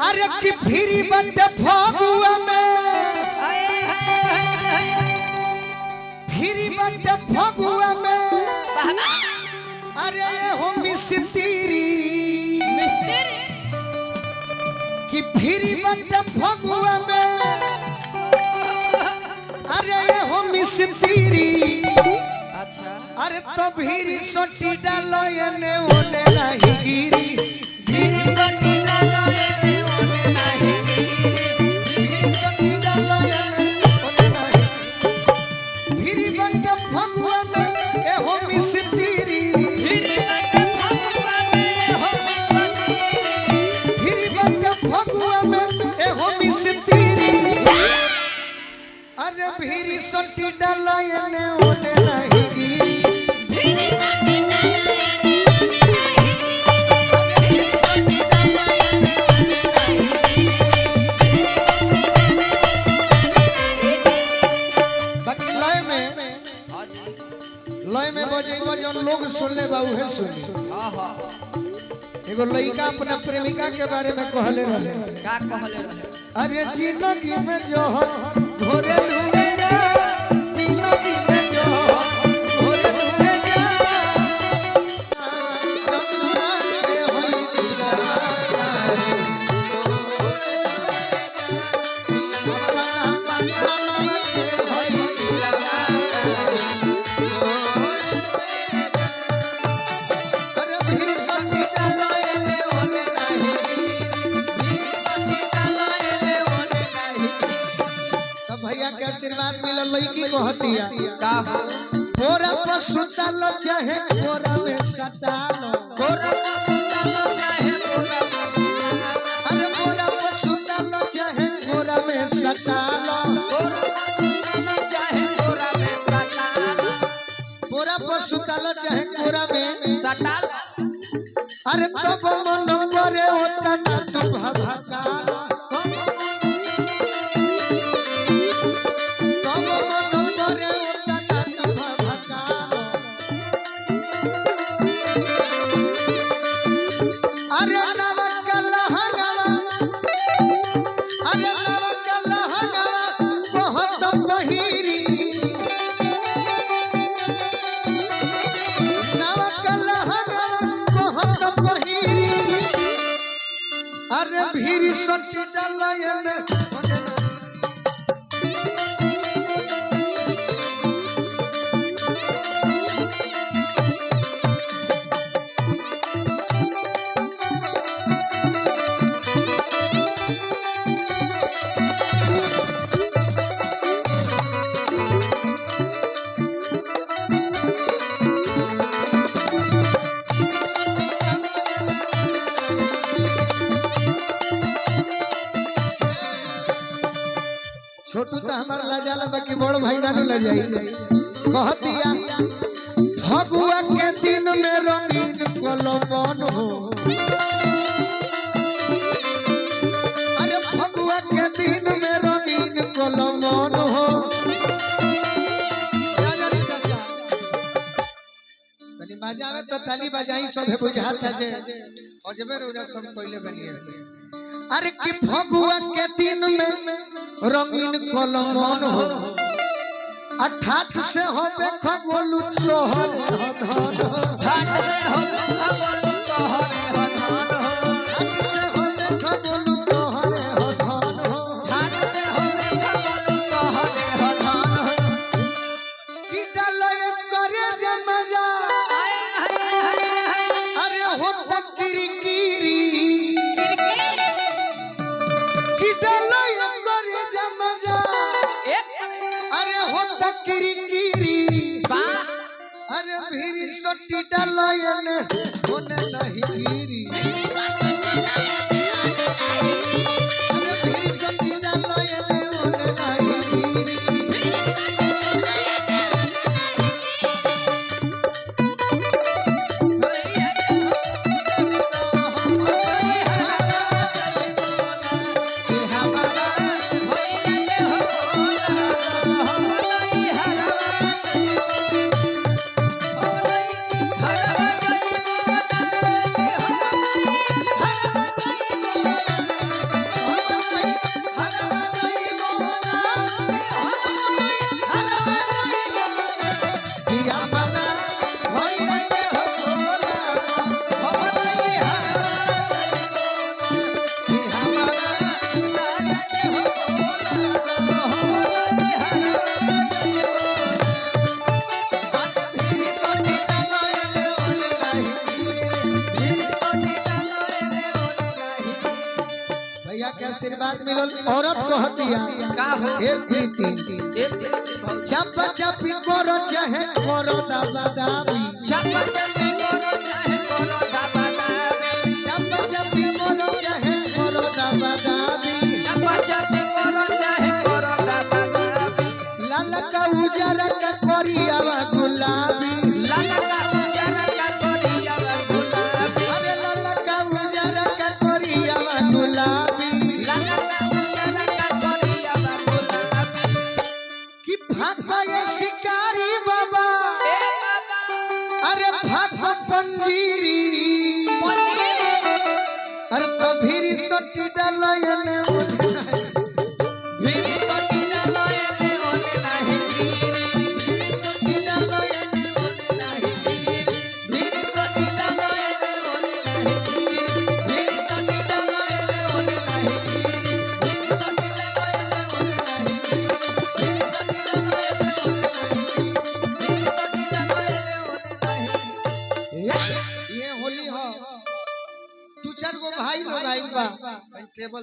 अरे की फिरी बंदे फगुआ में फिरी बंदे फगुआ में अरे हो मिस्त्री की फिरी बंदे फगुआ में अरे हो मिस्त्री अच्छा अरे तो भीरी सोटी डालो ने ओने नहीं गिरी भीरी सोटी डालो ने ओने नहीं गिरी भीरी सोटी डालो ने ओने नहीं भीरी बंदा फगुआ में ए हो मिस्त्री भीरी बंदा फगुआ में ए हो मिस्त्री भीरी बंदा फगुआ में ए हो मिस्त्री अरे भीरी सोटी डालो ने ओने नहीं गिरी लय में बजेबो जन लोग सुन ले बा उहे सुनी। हां हां एगो लइका अपना प्रेमिका के बारे में कहले रहले का कहले रहे अरे जिंदगी में जोहर घोरे लुए जा जिंदगी में जोहर घोरे लुए जा जमुना के होई दिलवा आशीर्वाद मिलल लईकी कहतिया का बोरा पर सुतालो चाहे बोरा में सटालो बोरा पर सुतालो चाहे बोरा अरे बोरा पर सुतालो चाहे बोरा में सटालो बोरा चाहे बोरा में सटालो बोरा पर सुतालो चाहे बोरा में सटाल अरे तब मन करे होता ना तू भभकालो अरे भीरी सोटी डालने छोटू तो हमार लाजाला बाकी बड़ भाई नानू ला जाई कहतिया फगुआ के दिन में रंगीन कलमन हो अरे फगुआ के दिन में रंगीन कलमन हो तनी बजावे तो ताली बजाई सब बुझाता जे अजबे रोरा सब पहले बनिए अरे कि फगुआ के दिन में रंगीन कलमन हो अठाठ से होबे खगोलू तोहर धन हो ठाट से होबे खगोलू तोहर धन हो ठाठ से होबे खगोलू तोहर धन हो ठाट से होबे खगोलू तोहर धन हो की डालय करे जे मजा अरे हो तकरी कीरी की डालय करे जे मजा अरे हो तकरी कीरी बा अरे भीरी सोटी डालय ने होने नहीं गिरी अरे भीरी सोटी डालय ने होने नहीं गिरी हरवा भैया के आशीर्वाद मिलल औरत को हतिया का हो हे प्रीति चप चपी करो चाहे करो दाबा दाबी चप चपी करो चाहे करो दाबा दाबी चप चपी करो चाहे करो दाबा दाबी चप चपी करो चाहे करो दाबा दाबी लाल का उजरा का कोरियावा गुलाबी लाल का उजरा का कोरियावा गुलाबी अरे लाल का उजरा का कोरियावा गुलाबी लाल का उजरा का कोरियावा गुलाबी कि भागो ये शिकारी बाबा ए बाबा अरे भागो पंजीरी पनीर अरे तो भीरी सोटी डालो ये ने